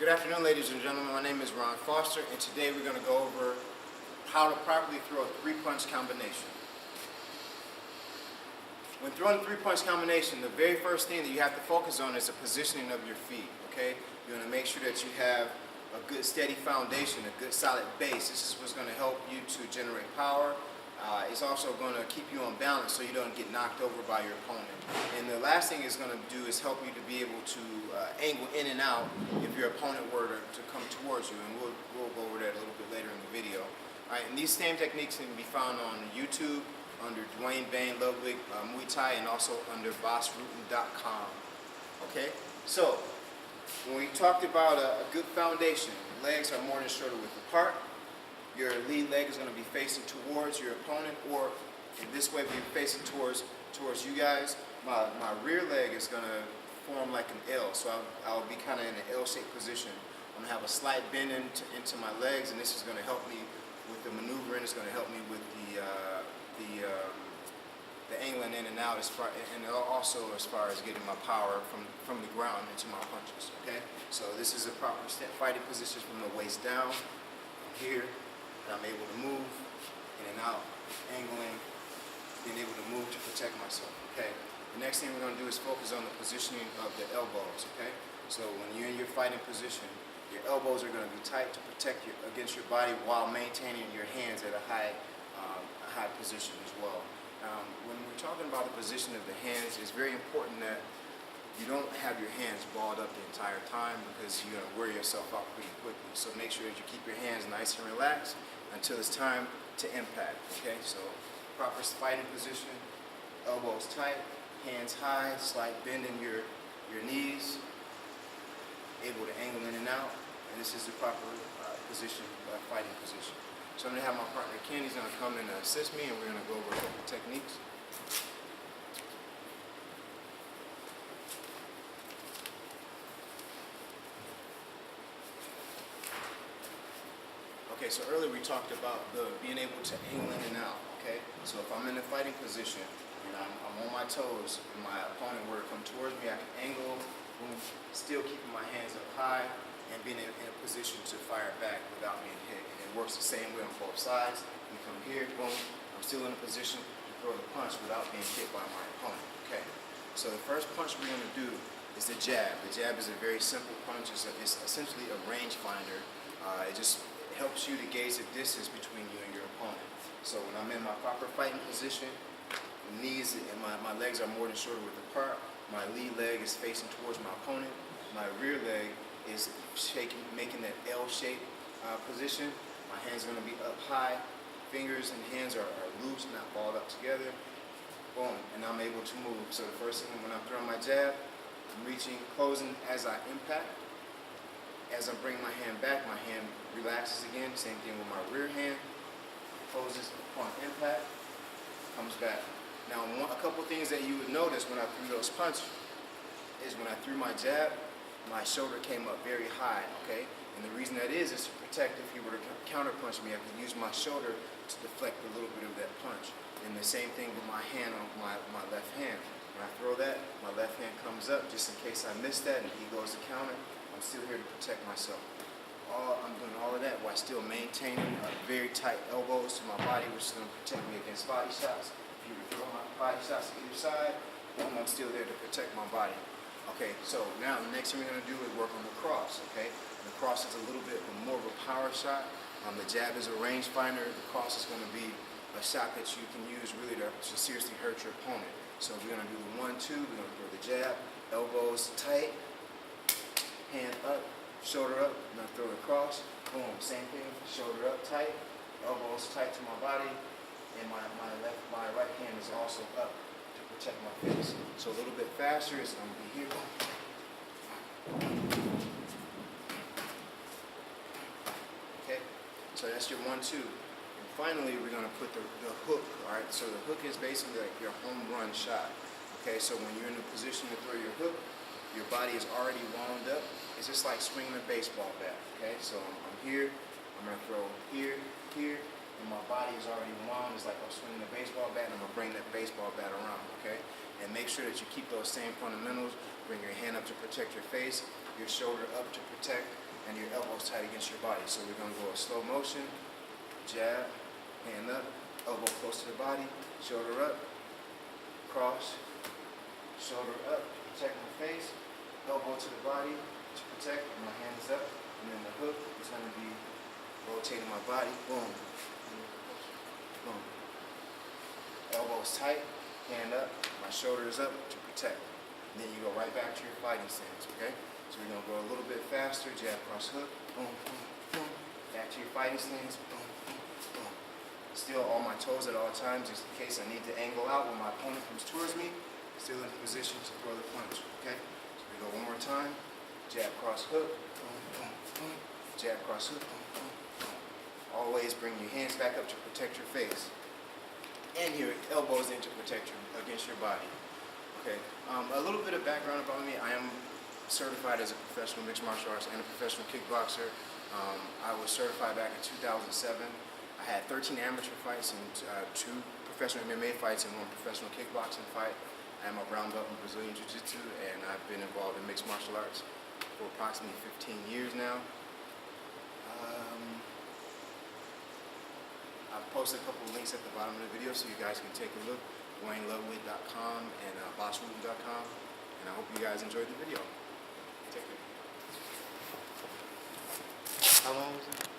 Good afternoon, ladies and gentlemen. My name is Ron Foster, and today we're going to go over how to properly throw a three-punch combination. When throwing a three-punch combination, the very first thing that you have to focus on is the positioning of your feet, okay? You want to make sure that you have a good steady foundation, a good solid base. This is what's going to help you to generate power. It's also going to keep you on balance so you don't get knocked over by your opponent. And the last thing it's going to do is help you to be able to angle in and out if your opponent were to come towards you. And we'll go over that a little bit later in the video. All right, and these same techniques can be found on YouTube under Dwayne Bane Ludwig Muay Thai, and also under bossrutan.com. Okay, so when we talked about a good foundation, legs are more than shoulder width apart. Your lead leg is going to be facing towards your opponent, or in this way, be facing towards you guys. My rear leg is going to form like an L, so I'll be kind of in an L-shaped position. I'm going to have a slight bend into my legs, and this is going to help me with the maneuvering. It's going to help me with the angling in and out, and also as far as getting my power from the ground into my punches. Okay, so this is a proper fighting position from the waist down. Here, and I'm able to move in and out, angling, being able to move to protect myself. Okay. The next thing we're going to do is focus on the positioning of the elbows. Okay. So when you're in your fighting position, your elbows are going to be tight to protect you against your body while maintaining your hands at a high position as well. When we're talking about the position of the hands, it's very important that you don't have your hands balled up the entire time, because you're going to wear yourself out pretty quickly. So make sure that you keep your hands nice and relaxed until it's time to impact. Okay, so proper fighting position, elbows tight, hands high, slight bend in your knees, able to angle in and out, and this is the proper position, fighting position. So I'm going to have my partner Ken, he's going to come and assist me, and we're going to go over a couple techniques. Okay, so earlier we talked about being able to angle in and out, okay? So if I'm in a fighting position and I'm on my toes and my opponent were to come towards me, I can angle, boom, still keeping my hands up high and being in a position to fire back without being hit. And it works the same way on both sides. You come here, boom, I'm still in a position to throw the punch without being hit by my opponent, okay? So the first punch we're going to do is the jab. The jab is a very simple punch. It's essentially a rangefinder. It just helps you to gauge the distance between you and your opponent. So when I'm in my proper fighting position, the knees and my legs are more than shoulder width apart. My lead leg is facing towards my opponent. My rear leg is making that L-shaped position. My hands are going to be up high. Fingers and hands are loose, not balled up together. Boom, and I'm able to move. So the first thing, when I'm throwing my jab, I'm reaching, closing as I impact. As I bring my hand back, my hand relaxes again. Same thing with my rear hand. Closes upon impact, comes back. Now, a couple things that you would notice when I threw those punches is when I threw my jab, my shoulder came up very high, okay? And the reason that is to protect if you were to counter punch me, I could use my shoulder to deflect a little bit of that punch. And the same thing with my hand on my left hand. When I throw that, my left hand comes up just in case I miss that and he goes to counter. I'm still here to protect myself. I'm doing all of that while still maintaining very tight elbows to my body, which is going to protect me against body shots. If you were to throw my body shots to either side, boom, I'm still there to protect my body. Okay, so now the next thing we're going to do is work on the cross, okay? And the cross is a little bit more of a power shot. The jab is a rangefinder. The cross is going to be a shot that you can use really to seriously hurt your opponent. So we're going to do the 1-2, we're going to throw the jab, elbows tight, hand up, shoulder up, and I throw it across. Boom, same thing, shoulder up tight, elbows tight to my body, and my right hand is also up to protect my face. So a little bit faster is going to be here. Okay, so that's your 1-2. And finally, we're going to put the hook, all right? So the hook is basically like your home run shot. Okay, so when you're in a position to throw your hook, your body is already wound up. It's just like swinging a baseball bat, okay? So I'm here, I'm gonna throw here, and my body is already wound. It's like I'm swinging a baseball bat, and I'm gonna bring that baseball bat around, okay? And make sure that you keep those same fundamentals. Bring your hand up to protect your face, your shoulder up to protect and your elbows tight against your body. So we're gonna go a slow motion, jab, hand up, elbow close to the body, shoulder up, cross, shoulder up, protect my face, elbow to the body to protect, my hands up, and then the hook is gonna be rotating my body, boom, boom. Elbows tight, hand up, my shoulder is up to protect. And then you go right back to your fighting stance, okay? So we're gonna go a little bit faster, jab, cross, hook, boom, boom, boom. Back to your fighting stance, boom, boom, boom. Still on my toes at all times, just in case I need to angle out when my opponent comes towards me. Still in position to throw the punch, okay? So we go one more time, jab, cross, hook, boom, boom, boom. Jab, cross, hook, boom, boom, boom. Always bring your hands back up to protect your face. And your elbows in to protect against your body. Okay, a little bit of background about me. I am certified as a professional mixed martial arts and a professional kickboxer. I was certified back in 2007. I had 13 amateur fights and 2 professional MMA fights and 1 professional kickboxing fight. I am a brown belt in Brazilian Jiu-Jitsu, and I've been involved in mixed martial arts for approximately 15 years now. I've posted a couple of links at the bottom of the video so you guys can take a look. DwayneLovely.com and BossRuben.com. And I hope you guys enjoyed the video. Take care. How long was it?